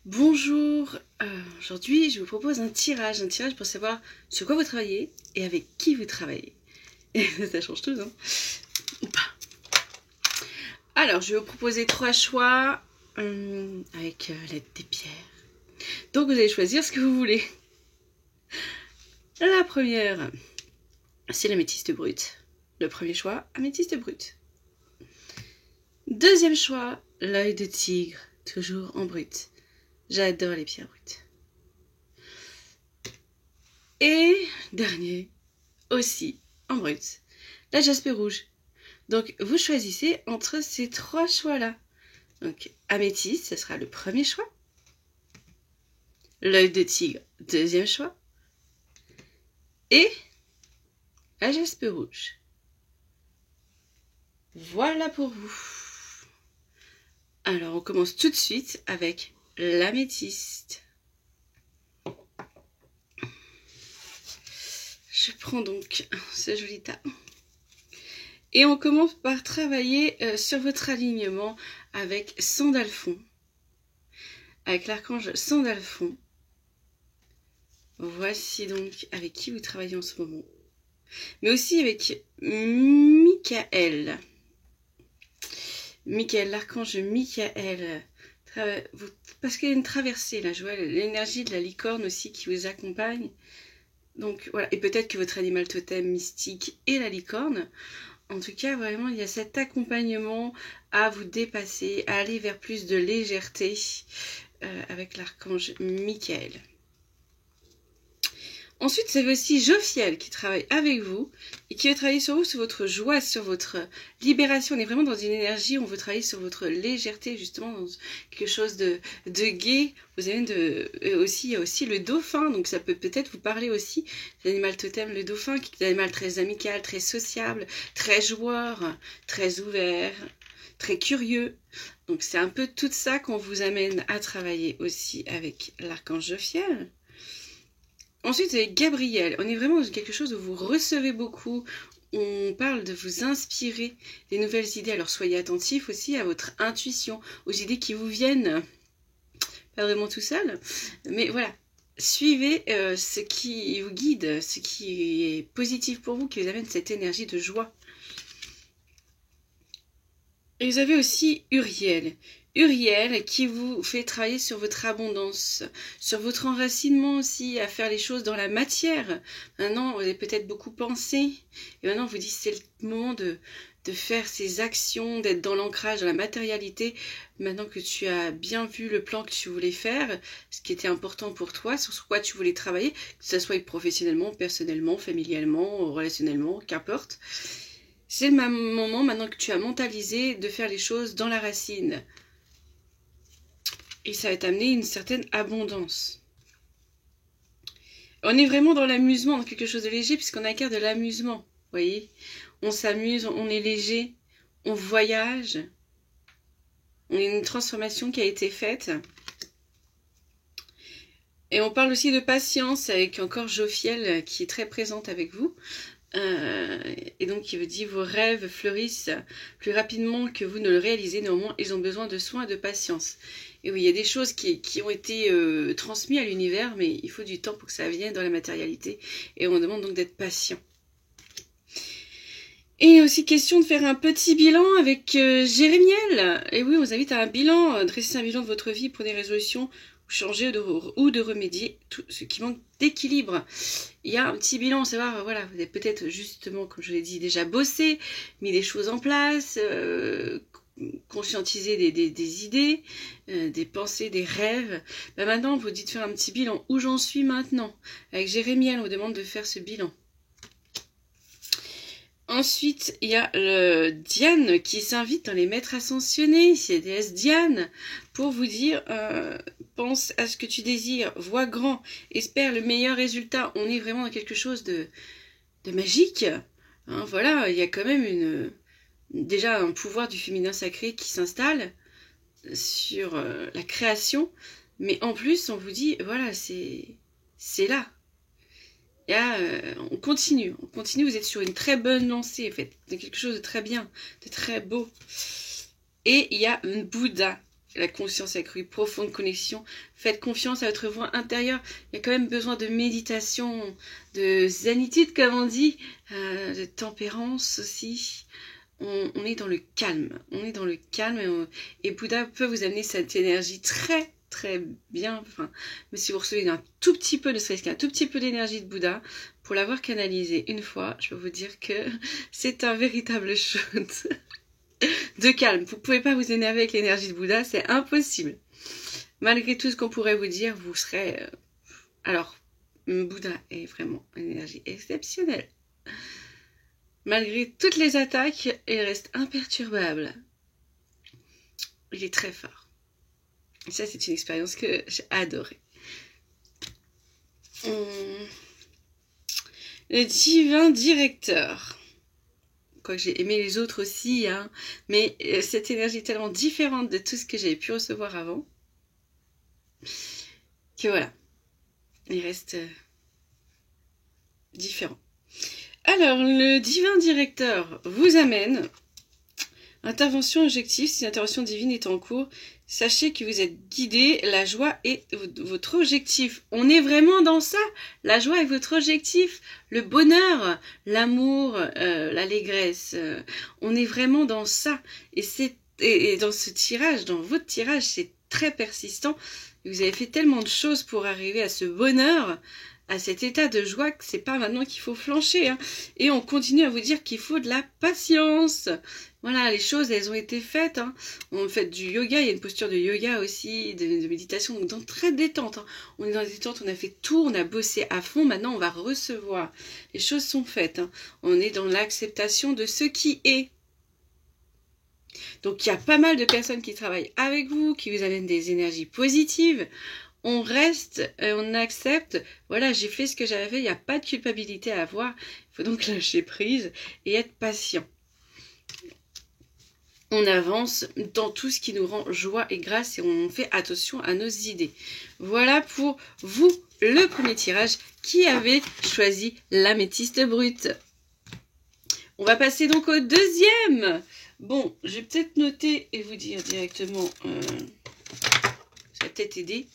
Bonjour, aujourd'hui je vous propose un tirage pour savoir sur quoi vous travaillez et avec qui vous travaillez. Et ça change tout, non? Ou pas. Alors je vais vous proposer 3 choix avec l'aide des pierres. Donc vous allez choisir ce que vous voulez. La première, c'est l'améthyste brute. Le premier choix, améthyste brute. Deuxième choix, l'œil de tigre, toujours en brut. J'adore les pierres brutes. Et dernier, aussi en brut, la jaspe rouge. Donc vous choisissez entre ces 3 choix-là. Donc améthyste, ce sera le premier choix. L'œil de tigre, deuxième choix. Et la jaspe rouge. Voilà pour vous. Alors on commence tout de suite avec l'améthyste. Je prends donc ce joli tas. Et on commence par travailler sur votre alignement avec Sandalphon. Avec l'archange Sandalphon. Voici donc avec qui vous travaillez en ce moment. Mais aussi avec Michael. L'archange Michael. Parce qu'il y a une traversée là, je vois l'énergie de la licorne aussi qui vous accompagne. Donc voilà, et peut-être que votre animal totem mystique est la licorne. En tout cas, vraiment, il y a cet accompagnement à vous dépasser, à aller vers plus de légèreté avec l'archange Michael. Ensuite, vous avez aussi Jophiel qui travaille avec vous et qui va travailler sur vous, sur votre joie, sur votre libération. On est vraiment dans une énergie où on veut travailler sur votre légèreté, justement, dans quelque chose de gai. Vous avez aussi, il y a aussi le dauphin, donc ça peut peut-être vous parler aussi. L'animal totem, le dauphin, qui est un animal très amical, très sociable, très joueur, très ouvert, très curieux. Donc c'est un peu tout ça qu'on vous amène à travailler aussi avec l'archange Jophiel. Ensuite, avec Gabriel, on est vraiment dans quelque chose où vous recevez beaucoup. On parle de vous inspirer des nouvelles idées. Alors, soyez attentifs aussi à votre intuition, aux idées qui vous viennent. Pas vraiment tout seul, mais voilà. Suivez ce qui vous guide, ce qui est positif pour vous, qui vous amène cette énergie de joie. Et vous avez aussi Uriel. Uriel qui vous fait travailler sur votre abondance, sur votre enracinement aussi, à faire les choses dans la matière. Maintenant, vous avez peut-être beaucoup pensé, et maintenant vous dites c'est le moment de faire ces actions, d'être dans l'ancrage, dans la matérialité. Maintenant que tu as bien vu le plan que tu voulais faire, ce qui était important pour toi, sur quoi tu voulais travailler, que ce soit professionnellement, personnellement, familialement, relationnellement, qu'importe. C'est le moment, maintenant que tu as mentalisé, de faire les choses dans la racine. Et ça va t'amener une certaine abondance. On est vraiment dans l'amusement, dans quelque chose de léger, puisqu'on acquiert de l'amusement. Vous voyez, on s'amuse, on est léger, on voyage. On a une transformation qui a été faite. Et on parle aussi de patience, avec encore Jophiel qui est très présente avec vous. Et donc il vous dit vos rêves fleurissent plus rapidement que vous ne le réalisez, néanmoins ils ont besoin de soins et de patience. Et oui, il y a des choses qui ont été transmises à l'univers, mais il faut du temps pour que ça vienne dans la matérialité, et on demande donc d'être patient. Et aussi question de faire un petit bilan avec Jérémiel. Et oui, on vous invite à un bilan, dresser un bilan de votre vie pour des résolutions, changer ou de remédier tout ce qui manque d'équilibre. Il y a un petit bilan, savoir, voilà, vous avez peut-être justement, comme je l'ai dit, déjà bossé, mis des choses en place, conscientisé des idées, des pensées, des rêves. Ben maintenant, vous dites faire un petit bilan. Où j'en suis maintenant? Avec Jérémiel, on vous demande de faire ce bilan. Ensuite, il y a Diane qui s'invite dans les maîtres ascensionnés, c'est déesse Diane, pour vous dire, pense à ce que tu désires, vois grand, espère le meilleur résultat. On est vraiment dans quelque chose de magique. Hein, voilà, il y a quand même déjà un pouvoir du féminin sacré qui s'installe sur la création, mais en plus, on vous dit, voilà, c'est là. Là, on continue, vous êtes sur une très bonne lancée, en fait, de quelque chose de très bien, de très beau. Et il y a un Bouddha la conscience accrue, profonde connexion. Faites confiance à votre voix intérieure. Il y a quand même besoin de méditation, de zénitude, comme on dit, de tempérance aussi. On est dans le calme. On est dans le calme et Bouddha peut vous amener cette énergie très très bien. Enfin, mais si vous recevez un tout petit peu, ne serait-ce qu'un tout petit peu d'énergie de Bouddha, pour l'avoir canalisé une fois, je peux vous dire que c'est un véritable shoot de calme. Vous ne pouvez pas vous énerver avec l'énergie de Bouddha, c'est impossible. Malgré tout ce qu'on pourrait vous dire, vous serez... Alors, Bouddha est vraiment une énergie exceptionnelle. Malgré toutes les attaques, il reste imperturbable. Il est très fort. Et ça, c'est une expérience que j'ai adorée. Le divin directeur. Quoique j'ai aimé les autres aussi, hein. Mais cette énergie est tellement différente de tout ce que j'avais pu recevoir avant. Que voilà. Il reste différent. Alors, le divin directeur vous amène. Intervention objective, si l'intervention divine est en cours, sachez que vous êtes guidé, la joie est votre objectif. On est vraiment dans ça, la joie est votre objectif, le bonheur, l'amour, l'allégresse, on est vraiment dans ça. Et dans ce tirage, dans votre tirage, c'est très persistant. Vous avez fait tellement de choses pour arriver à ce bonheur, à cet état de joie, que c'est pas maintenant qu'il faut flancher, hein. Et on continue à vous dire qu'il faut de la patience. Voilà, les choses, elles ont été faites, hein. On fait du yoga, il y a une posture de yoga aussi, de méditation, donc dans très détente, hein. On est dans la détente, on a fait tout, on a bossé à fond, maintenant on va recevoir. Les choses sont faites, hein. On est dans l'acceptation de ce qui est. Donc il y a pas mal de personnes qui travaillent avec vous, qui vous amènent des énergies positives. On reste, on accepte, voilà, j'ai fait ce que j'avais fait, il n'y a pas de culpabilité à avoir, il faut donc lâcher prise et être patient. On avance dans tout ce qui nous rend joie et grâce et on fait attention à nos idées. Voilà pour vous, le premier tirage qui avait choisi l'améthyste brute. On va passer donc au deuxième. Bon, je vais peut-être noter et vous dire directement, ça va peut-être aider.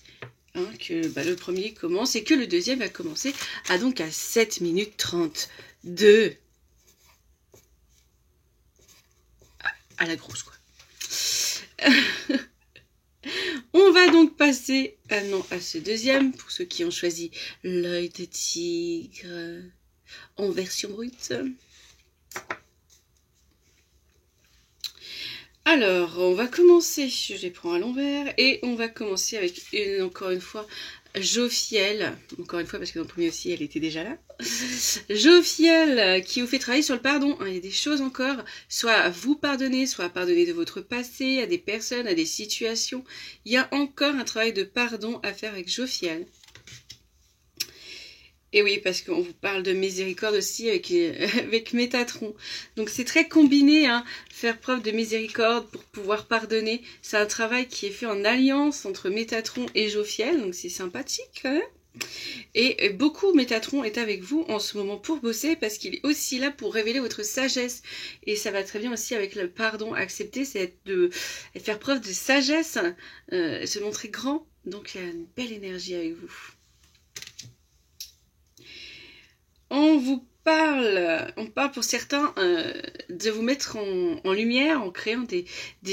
Hein, que le premier commence et que le deuxième va commencer donc à 7 minutes 32. À la grosse, quoi. On va donc passer à ce deuxième, pour ceux qui ont choisi l'œil de tigre en version brute. Alors, on va commencer, je les prends à l'envers, et on va commencer avec, encore une fois, Jophiel. Encore une fois, parce que dans le premier aussi, elle était déjà là. Jophiel, qui vous fait travailler sur le pardon. Il y a des choses encore, soit à vous pardonner, soit à pardonner de votre passé, à des personnes, à des situations. Il y a encore un travail de pardon à faire avec Jophiel. Et oui, parce qu'on vous parle de miséricorde aussi avec Métatron. Donc c'est très combiné, hein, faire preuve de miséricorde pour pouvoir pardonner. C'est un travail qui est fait en alliance entre Métatron et Jophiel, donc c'est sympathique quand même. Et beaucoup Métatron est avec vous en ce moment pour bosser parce qu'il est aussi là pour révéler votre sagesse. Et ça va très bien aussi avec le pardon accepté, c'est de faire preuve de sagesse, se montrer grand. Donc il y a une belle énergie avec vous. On parle pour certains de vous mettre en lumière en créant des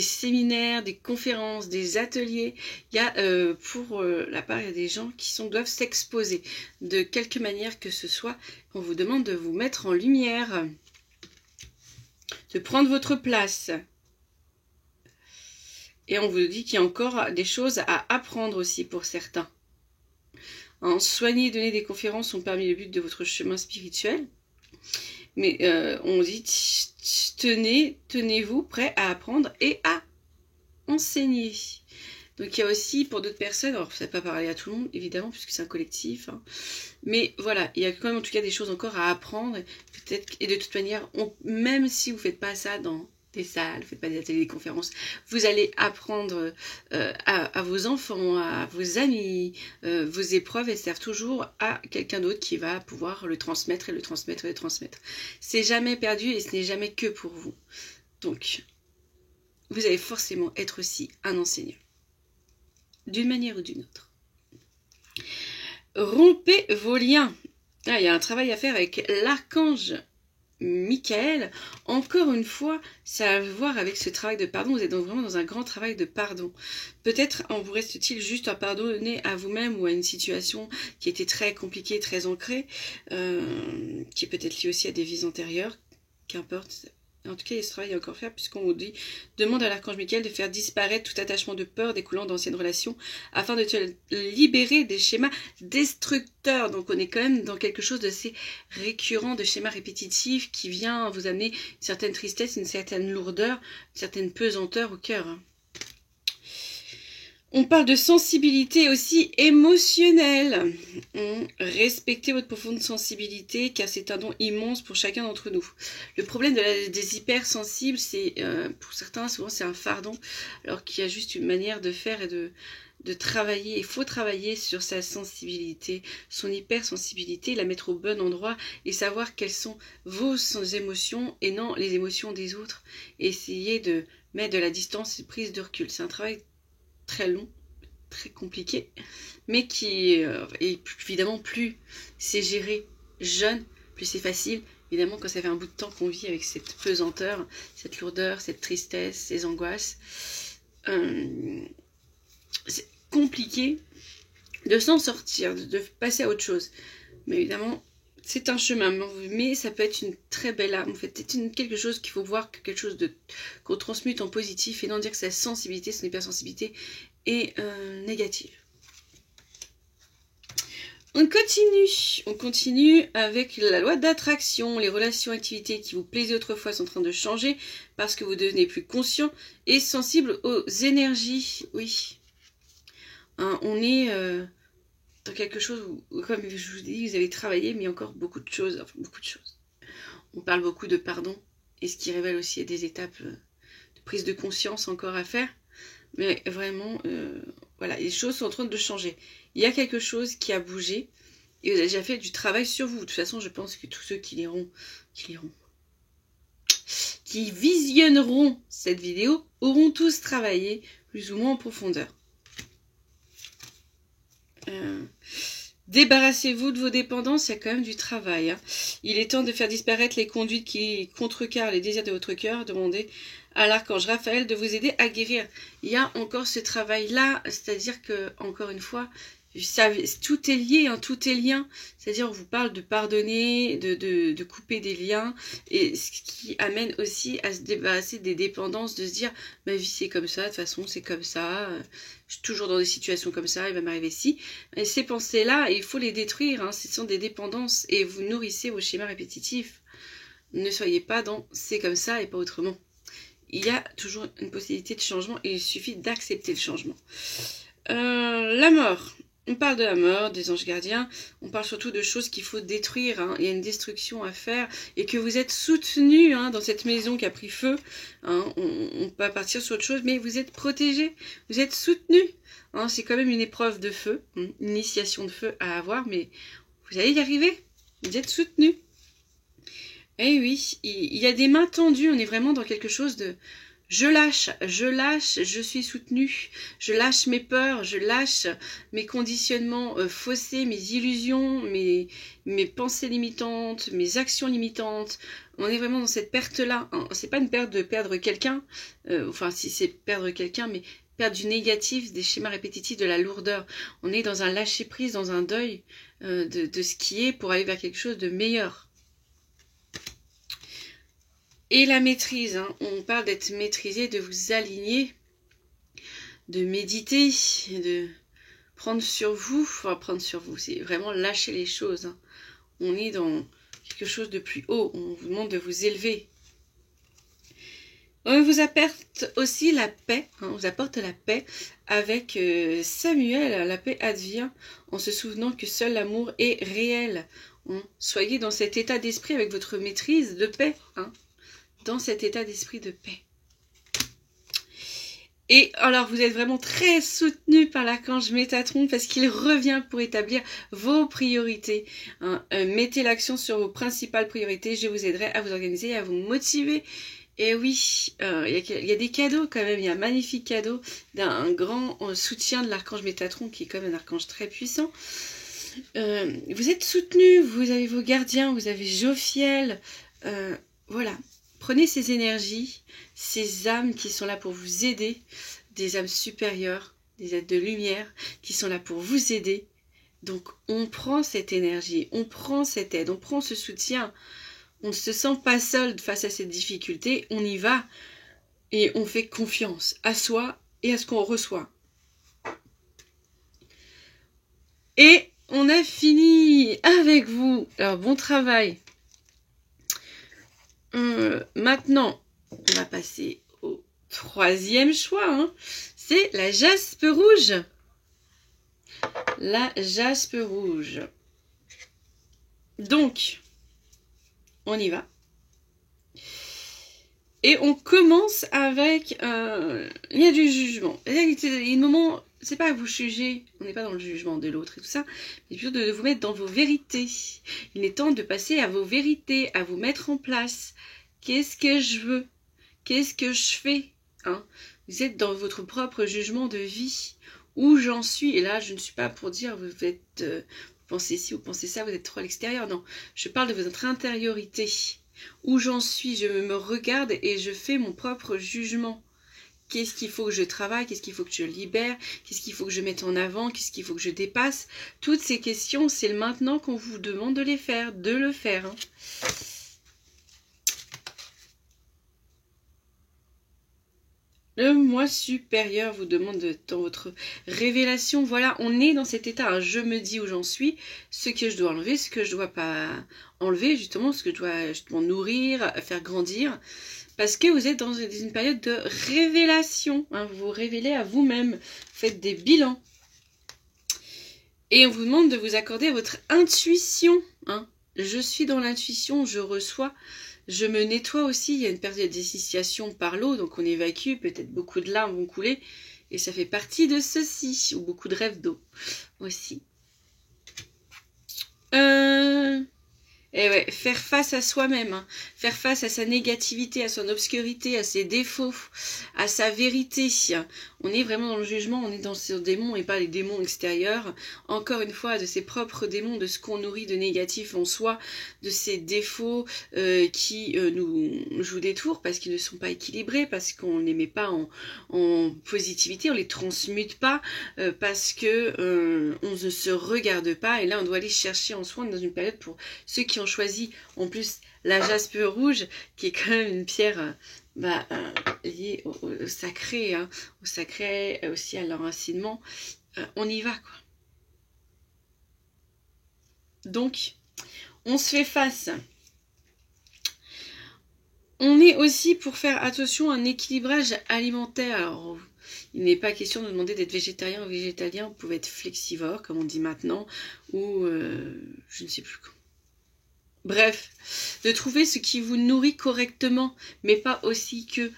séminaires, des conférences, des ateliers. Il y a pour la part, il y a des gens qui doivent s'exposer de quelque manière que ce soit. On vous demande de vous mettre en lumière, de prendre votre place. Et on vous dit qu'il y a encore des choses à apprendre aussi pour certains. Soigner et donner des conférences sont parmi les buts de votre chemin spirituel. Mais on dit, tenez-vous prêts à apprendre et à enseigner. Donc il y a aussi pour d'autres personnes, alors ça ne va pas parler à tout le monde évidemment puisque c'est un collectif, hein, mais voilà, il y a quand même en tout cas des choses encore à apprendre, peut-être, et de toute manière, même si vous ne faites pas ça dans des salles, faites pas des ateliers, des conférences, vous allez apprendre à vos enfants, à vos amis, vos épreuves, elles servent toujours à quelqu'un d'autre qui va pouvoir le transmettre et le transmettre et le transmettre. C'est jamais perdu et ce n'est jamais que pour vous. Donc, vous allez forcément être aussi un enseignant. d'une manière ou d'une autre. Rompez vos liens. Ah, il y a un travail à faire avec l'archange Michael. Encore une fois, ça a à voir avec ce travail de pardon. Vous êtes donc vraiment dans un grand travail de pardon. Peut-être en vous reste-t-il juste à pardonner à vous-même ou à une situation qui était très compliquée, très ancrée, qui est peut-être liée aussi à des vies antérieures, qu'importe. En tout cas, il y a ce travail à encore faire, puisqu'on vous dit « Demande à l'archange Michael de faire disparaître tout attachement de peur découlant d'anciennes relations afin de te libérer des schémas destructeurs. » Donc, on est quand même dans quelque chose d'assez récurrent, de schémas répétitifs qui vient vous amener une certaine tristesse, une certaine lourdeur, une certaine pesanteur au cœur. On parle de sensibilité aussi émotionnelle. Respectez votre profonde sensibilité car c'est un don immense pour chacun d'entre nous. Le problème des hypersensibles, c'est pour certains, souvent c'est un fardeau, alors qu'il y a juste une manière de faire et de travailler. Il faut travailler sur sa sensibilité, son hypersensibilité, la mettre au bon endroit et savoir quelles sont vos émotions et non les émotions des autres. Et essayer de mettre de la distance et prise de recul. C'est un travail très long, très compliqué, mais qui est évidemment plus c'est géré jeune, plus c'est facile. Évidemment, quand ça fait un bout de temps qu'on vit avec cette pesanteur, cette lourdeur, cette tristesse, ces angoisses, c'est compliqué de s'en sortir, de passer à autre chose. Mais évidemment, c'est un chemin, mais ça peut être une très belle arme. En fait, c'est quelque chose qu'il faut voir, quelque chose qu'on transmute en positif et non dire que sa sensibilité, son hypersensibilité est négative. On continue avec la loi d'attraction. Les relations, activités qui vous plaisaient autrefois sont en train de changer parce que vous devenez plus conscient et sensible aux énergies. Oui, on est dans quelque chose où, comme je vous dis, vous avez travaillé, mais encore beaucoup de choses. On parle beaucoup de pardon, et ce qui révèle aussi des étapes de prise de conscience encore à faire. Mais vraiment, voilà, les choses sont en train de changer. Il y a quelque chose qui a bougé, et vous avez déjà fait du travail sur vous. De toute façon, je pense que tous ceux qui visionneront cette vidéo auront tous travaillé plus ou moins en profondeur. Débarrassez-vous de vos dépendances, il y a quand même du travail. Il est temps de faire disparaître les conduites qui contrecarrent les désirs de votre cœur. Demandez à l'archange Raphaël de vous aider à guérir. Il y a encore ce travail-là, c'est-à-dire que, encore une fois, tout est lié, tout est lien. C'est-à-dire on vous parle de pardonner, de couper des liens, et ce qui amène aussi à se débarrasser des dépendances, de se dire ma vie c'est comme ça, de toute façon c'est comme ça, je suis toujours dans des situations comme ça, il va m'arriver ci. Et ces pensées-là, il faut les détruire, ce sont des dépendances, et vous nourrissez vos schémas répétitifs. Ne soyez pas dans c'est comme ça et pas autrement. Il y a toujours une possibilité de changement et il suffit d'accepter le changement. La mort. On parle de la mort, des anges gardiens, on parle surtout de choses qu'il faut détruire, il y a une destruction à faire et que vous êtes soutenu dans cette maison qui a pris feu. On peut partir sur autre chose, mais vous êtes protégé, vous êtes soutenu. C'est quand même une épreuve de feu, une initiation de feu à avoir, mais vous allez y arriver, vous êtes soutenu. Eh oui, il y a des mains tendues, on est vraiment dans quelque chose de... Je lâche, je suis soutenu, je lâche mes peurs, je lâche mes conditionnements faussés, mes illusions, mes pensées limitantes, mes actions limitantes. On est vraiment dans cette perte-là. C'est pas une perte de perdre quelqu'un, enfin si c'est perdre quelqu'un, mais perdre du négatif, des schémas répétitifs, de la lourdeur. On est dans un lâcher-prise, dans un deuil de ce qui est pour aller vers quelque chose de meilleur. Et la maîtrise, on parle d'être maîtrisé, de vous aligner, de méditer, de prendre sur vous. Enfin, prendre sur vous, c'est vraiment lâcher les choses. On est dans quelque chose de plus haut, on vous demande de vous élever. On vous apporte aussi la paix, on vous apporte la paix avec Samuel, la paix advient en se souvenant que seul l'amour est réel. Soyez dans cet état d'esprit avec votre maîtrise de paix, dans cet état d'esprit de paix. Et alors, vous êtes vraiment très soutenu par l'archange Métatron parce qu'il revient pour établir vos priorités. Mettez l'accent sur vos principales priorités. Je vous aiderai à vous organiser et à vous motiver. Et oui, il y a des cadeaux quand même, il y a un magnifique cadeau d'un grand soutien de l'archange Métatron, qui est quand même un archange très puissant. Vous êtes soutenu, vous avez vos gardiens, vous avez Jophiel, voilà. Prenez ces énergies, ces âmes qui sont là pour vous aider, des âmes supérieures, des êtres de lumière qui sont là pour vous aider. Donc on prend cette énergie, on prend cette aide, on prend ce soutien. On ne se sent pas seul face à cette difficulté, on y va et on fait confiance à soi et à ce qu'on reçoit. Et on a fini avec vous. Alors bon travail. Maintenant, on va passer au troisième choix. Hein. C'est la jaspe rouge. La jaspe rouge. Donc, on y va. Et on commence avec... il y a du jugement. Il y a un moment... C'est pas à vous juger, on n'est pas dans le jugement de l'autre et tout ça, mais plutôt de vous mettre dans vos vérités. Il est temps de passer à vos vérités, à vous mettre en place. Qu'est-ce que je veux? Qu'est-ce que je fais? Hein? Vous êtes dans votre propre jugement de vie. Où j'en suis? Et là, je ne suis pas pour dire vous êtes... vous pensez ci, vous pensez ça, vous êtes trop à l'extérieur. Non, je parle de votre intériorité. Où j'en suis? Je me regarde et je fais mon propre jugement. Qu'est-ce qu'il faut que je travaille? Qu'est-ce qu'il faut que je libère? Qu'est-ce qu'il faut que je mette en avant? Qu'est-ce qu'il faut que je dépasse? Toutes ces questions, c'est le maintenant qu'on vous demande de les faire, de le faire. Hein. Le moi supérieur vous demande dans votre révélation, voilà, on est dans cet état, hein, je me dis où j'en suis, ce que je dois enlever, ce que je dois pas enlever, justement, ce que je dois justement nourrir, faire grandir. Parce que vous êtes dans une période de révélation. Hein, vous vous révélez à vous-même. Faites des bilans. Et on vous demande de vous accorder à votre intuition. Hein. Je suis dans l'intuition, je reçois. Je me nettoie aussi. Il y a une période d'initiation par l'eau. Donc on évacue. Peut-être beaucoup de larmes vont couler. Et ça fait partie de ceci. Ou beaucoup de rêves d'eau aussi. Et ouais, faire face à soi-même, hein. Faire face à sa négativité, à son obscurité, à ses défauts, à sa vérité. On est vraiment dans le jugement, on est dans ses démons et pas les démons extérieurs. Encore une fois, de ses propres démons, de ce qu'on nourrit de négatif en soi, de ses défauts qui nous jouent des tours parce qu'ils ne sont pas équilibrés, parce qu'on ne les met pas en positivité, on les transmute pas, parce que on ne se regarde pas. Et là, on doit aller chercher en soi. On est dans une période pour ceux qui ont choisi en plus la jaspe rouge, qui est quand même une pierre liée au sacré, hein, au sacré, aussi à l'enracinement. On y va, quoi. Donc, on se fait face. On est aussi pour faire attention à un équilibrage alimentaire. Alors, il n'est pas question de demander d'être végétarien ou végétalien. Vous pouvez être flexivore, comme on dit maintenant, ou je ne sais plus quoi. Bref, de trouver ce qui vous nourrit correctement, mais pas aussi que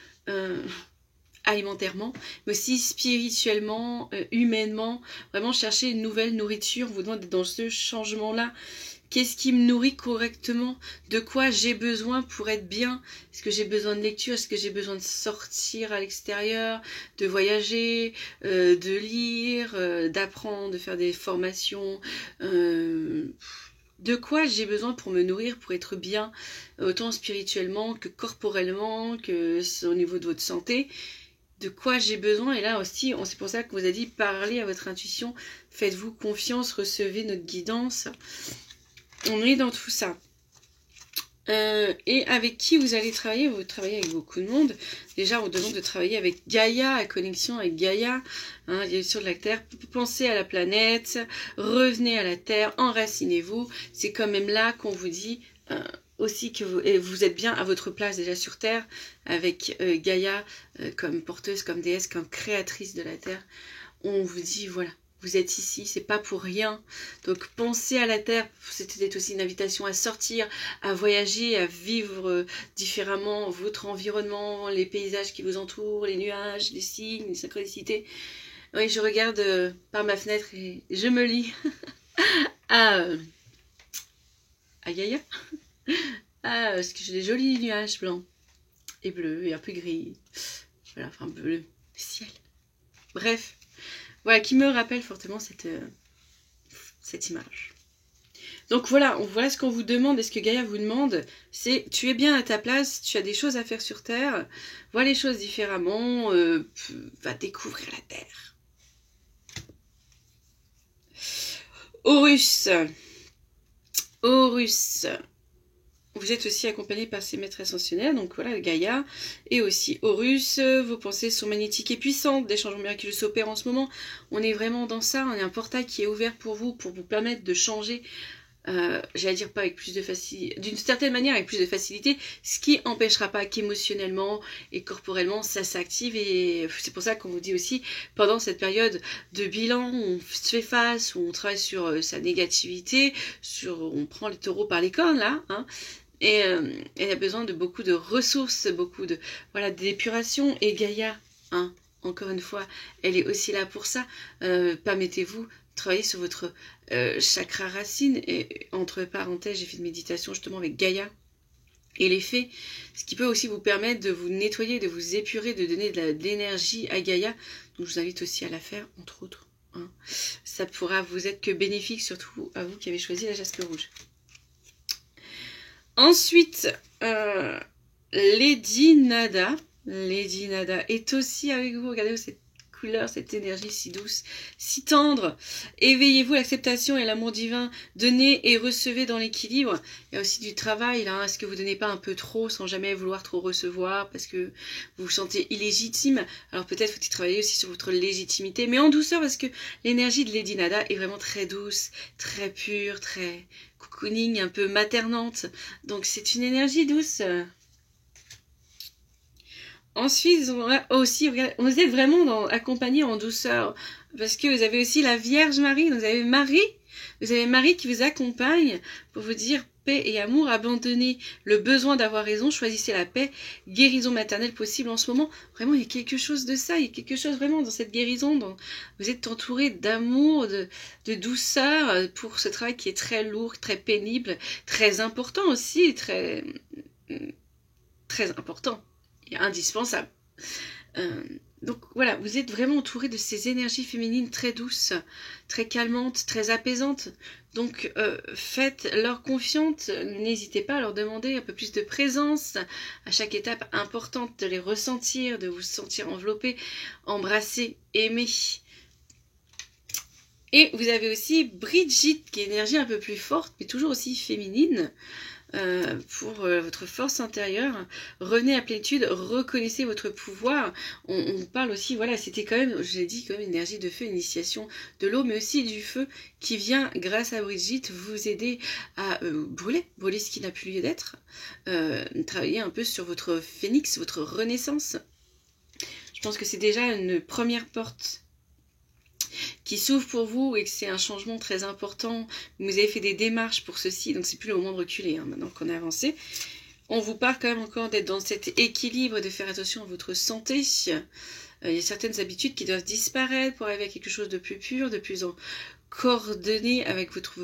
alimentairement, mais aussi spirituellement, humainement. Vraiment chercher une nouvelle nourriture. On vous demande d'être dans ce changement-là. Qu'est-ce qui me nourrit correctement? De quoi j'ai besoin pour être bien? Est-ce que j'ai besoin de lecture? Est-ce que j'ai besoin de sortir à l'extérieur? De voyager? De lire? D'apprendre? De faire des formations? De quoi j'ai besoin pour me nourrir, pour être bien, autant spirituellement que corporellement, que au niveau de votre santé. De quoi j'ai besoin? Et là aussi, c'est pour ça qu'on vous a dit, parlez à votre intuition, faites-vous confiance, recevez notre guidance. On est dans tout ça. Et avec qui vous allez travailler? Vous travaillez avec beaucoup de monde. Déjà, on vous demande de travailler avec Gaïa, la connexion avec Gaïa, hein, sur la Terre. Pensez à la planète, revenez à la Terre, enracinez-vous. C'est quand même là qu'on vous dit aussi que vous êtes bien à votre place déjà sur Terre, avec Gaïa comme porteuse, comme déesse, comme créatrice de la Terre. On vous dit, voilà. Vous êtes ici, c'est pas pour rien. Donc pensez à la Terre, c'était aussi une invitation à sortir, à voyager, à vivre différemment votre environnement, les paysages qui vous entourent, les nuages, les signes, les synchronicités. Oui, je regarde par ma fenêtre et je me lis à Gaïa. Parce que j'ai des jolis nuages blancs. et bleu et un peu gris. Voilà, enfin bleu, le ciel. Bref, voilà, qui me rappelle fortement cette image. Donc voilà, voilà ce qu'on vous demande et ce que Gaïa vous demande, c'est tu es bien à ta place, tu as des choses à faire sur Terre, vois les choses différemment, va découvrir la Terre. Horus. Horus. Vous êtes aussi accompagné par ces maîtres ascensionnels, donc voilà, Gaïa, et aussi Horus. Vos pensées sont magnétiques et puissantes, des changements miraculeux s'opèrent en ce moment. On est vraiment dans ça, on a un portail qui est ouvert pour vous permettre de changer, j'allais dire pas avec plus de facilité, d'une certaine manière avec plus de facilité, ce qui empêchera pas qu'émotionnellement et corporellement ça s'active, et c'est pour ça qu'on vous dit aussi, pendant cette période de bilan, on se fait face, où on travaille sur sa négativité, on prend les taureaux par les cornes là, hein. Et elle a besoin de beaucoup de ressources, beaucoup de d'épuration. Et Gaïa, hein, encore une fois, elle est aussi là pour ça. Permettez-vous de travailler sur votre chakra racine. Et entre parenthèses, j'ai fait une méditation justement avec Gaïa et les fées, ce qui peut aussi vous permettre de vous nettoyer, de vous épurer, de donner de l'énergie à Gaïa. Donc je vous invite aussi à la faire, entre autres. Hein. Ça pourra vous être que bénéfique, surtout à vous qui avez choisi la jaspe rouge. Ensuite, Lady Nada. Lady Nada est aussi avec vous. Regardez cette couleur, cette énergie si douce, si tendre. Éveillez-vous à l'acceptation et à l'amour divin. Donnez et recevez dans l'équilibre. Il y a aussi du travail là. Est-ce que vous ne donnez pas un peu trop sans jamais vouloir trop recevoir parce que vous vous sentez illégitime? Alors peut-être faut-il travailler aussi sur votre légitimité, mais en douceur, parce que l'énergie de Lady Nada est vraiment très douce, très pure, très cocooning, un peu maternante. Donc c'est une énergie douce. Ensuite, vous êtes vraiment accompagné en douceur, parce que vous avez aussi la Vierge Marie, vous avez Marie qui vous accompagne pour vous dire paix et amour, abandonnez le besoin d'avoir raison, choisissez la paix, guérison maternelle possible en ce moment. Vraiment, il y a quelque chose de ça, il y a quelque chose vraiment dans cette guérison, vous êtes entouré d'amour, de douceur pour ce travail qui est très lourd, très pénible, très important aussi, très important. Indispensable. Donc voilà, vous êtes vraiment entouré de ces énergies féminines très douces, très calmantes, très apaisantes. Donc faites-leur confiance, n'hésitez pas à leur demander un peu plus de présence à chaque étape importante, de les ressentir, de vous sentir enveloppé, embrassé, aimé. Et vous avez aussi Brigitte, qui est une énergie un peu plus forte, mais toujours aussi féminine. Pour votre force intérieure, revenez à plénitude, reconnaissez votre pouvoir. On parle aussi, voilà, c'était quand même, je l'ai dit, quand même une énergie de feu, initiation de l'eau, mais aussi du feu qui vient, grâce à Brigitte, vous aider à brûler ce qui n'a plus lieu d'être, travailler un peu sur votre phénix, votre renaissance. Je pense que c'est déjà une première porte qui s'ouvre pour vous et que c'est un changement très important. Vous avez fait des démarches pour ceci, donc c'est plus le moment de reculer, hein, maintenant qu'on a avancé. On vous parle quand même encore d'être dans cet équilibre, de faire attention à votre santé. Il y a certaines habitudes qui doivent disparaître pour arriver à quelque chose de plus pur, de plus en coordonné avec votre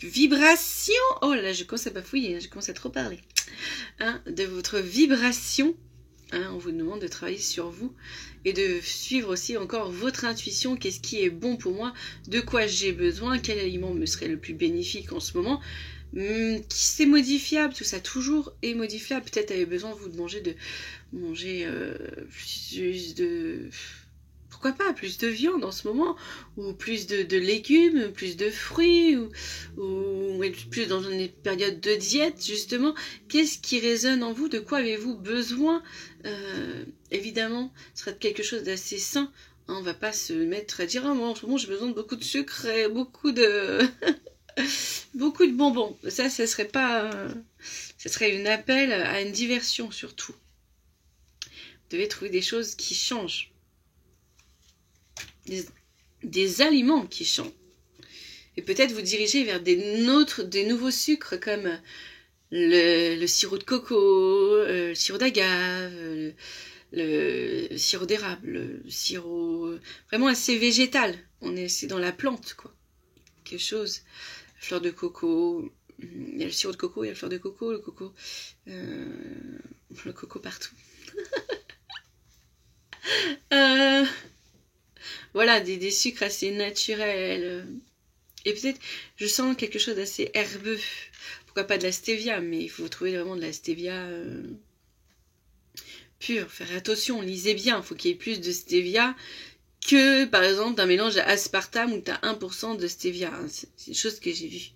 vibration. Oh là, je commence à bafouiller, je commence à trop parler. Hein, de votre vibration. Hein, on vous demande de travailler sur vous et de suivre aussi encore votre intuition. Qu'est-ce qui est bon pour moi? De quoi j'ai besoin? Quel aliment me serait le plus bénéfique en ce moment? C'est modifiable, tout ça toujours est modifiable. Peut-être avez besoin vous de manger plus de... Pourquoi pas plus de viande en ce moment, ou plus de légumes, plus de fruits, ou plus dans une période de diète justement. Qu'est-ce qui résonne en vous? De quoi avez-vous besoin? Évidemment, ce sera quelque chose d'assez sain. On va pas se mettre à dire « Ah, moi en ce moment j'ai besoin de beaucoup de sucre et beaucoup de... » beaucoup de bonbons. Ça serait pas... ça serait un appel à une diversion surtout. Vous devez trouver des choses qui changent. Des aliments qui changent. Et peut-être vous diriger vers des nouveaux sucres comme le sirop de coco, le sirop d'agave, le sirop d'érable, le sirop vraiment assez végétal. C'est dans la plante, quoi. Quelque chose. Fleur de coco. Il y a le sirop de coco, il y a la fleur de coco, le coco partout. Voilà, des sucres assez naturels. Et peut-être, je sens quelque chose d'assez herbeux. Pourquoi pas de la stevia, mais il faut trouver vraiment de la stevia pure. Faire attention, lisez bien, il faut qu'il y ait plus de stevia que, par exemple, d'un mélange aspartame où tu as 1% de stevia. Hein. C'est une chose que j'ai vue.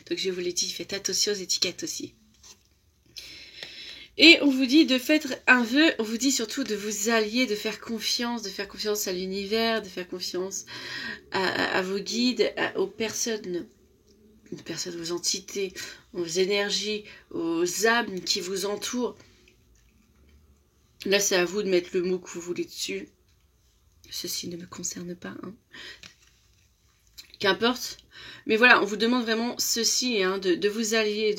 Donc je vous l'ai dit, faites attention aux étiquettes aussi. Et on vous dit de faire un vœu, on vous dit surtout de vous allier, de faire confiance à l'univers, de faire confiance à vos guides, aux personnes, aux entités, aux énergies, aux âmes qui vous entourent. Là, c'est à vous de mettre le mot que vous voulez dessus. Ceci ne me concerne pas. Hein. Qu'importe. Mais voilà, on vous demande vraiment ceci, hein, de vous allier,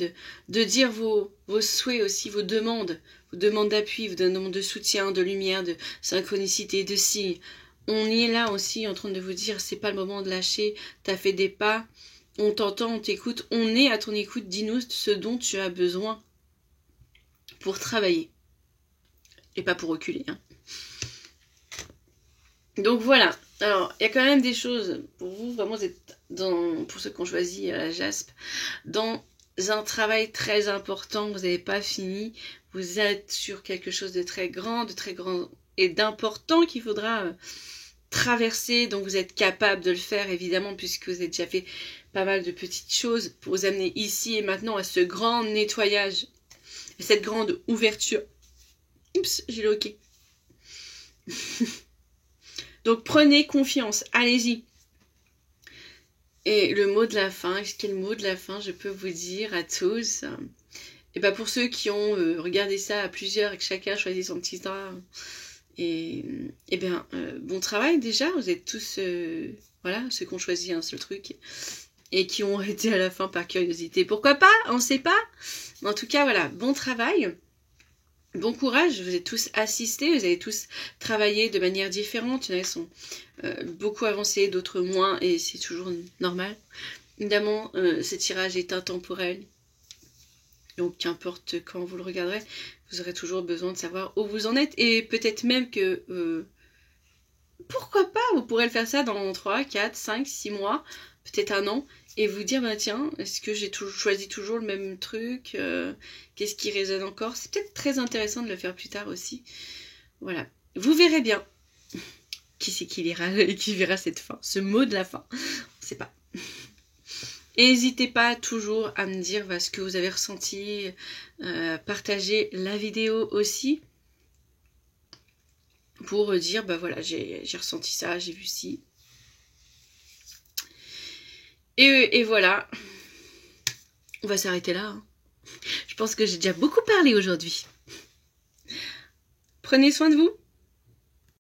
de dire vos souhaits aussi, vos demandes d'appui, vos demandes de soutien, de lumière, de synchronicité, de signes. On y est là aussi en train de vous dire, c'est pas le moment de lâcher, t'as fait des pas, on t'entend, on t'écoute, on est à ton écoute, dis-nous ce dont tu as besoin pour travailler. Et pas pour reculer. Hein. Donc voilà, alors il y a quand même des choses pour vous, vraiment vous êtes pour ceux qui ont choisi la JASP, dans un travail très important, vous n'avez pas fini, vous êtes sur quelque chose de très grand et d'important qu'il faudra traverser, donc vous êtes capable de le faire évidemment puisque vous avez déjà fait pas mal de petites choses pour vous amener ici et maintenant à ce grand nettoyage, et cette grande ouverture. Oups, j'ai le hoquet. Donc prenez confiance, allez-y. Et le mot de la fin, quel mot de la fin je peux vous dire à tous? Et bien pour ceux qui ont regardé ça à plusieurs et que chacun choisit son petit temps, et bien bon travail déjà, vous êtes tous, voilà, ceux qui ont choisi un seul truc et qui ont été à la fin par curiosité. Pourquoi pas? On ne sait pas. Mais en tout cas, voilà, bon travail. Bon courage, vous êtes tous assistés, vous avez tous travaillé de manière différente. Il y en a qui sont beaucoup avancés, d'autres moins, et c'est toujours normal. Évidemment, ce tirage est intemporel. Donc, qu'importe quand vous le regarderez, vous aurez toujours besoin de savoir où vous en êtes. Et peut-être même que, pourquoi pas, vous pourrez le faire ça dans 3, 4, 5, 6 mois, peut-être un an. Et vous dire, bah tiens, est-ce que j'ai choisi toujours le même truc? Qu'est-ce qui résonne encore? C'est peut-être très intéressant de le faire plus tard aussi. Voilà. Vous verrez bien. Qui c'est qui lira et qui verra cette fin? Ce mot de la fin. On ne sait pas. Et n'hésitez pas toujours à me dire ce que vous avez ressenti. Partagez la vidéo aussi. Pour dire, bah voilà, j'ai ressenti ça, j'ai vu ci. Et voilà, on va s'arrêter là. Hein. Je pense que j'ai déjà beaucoup parlé aujourd'hui. Prenez soin de vous.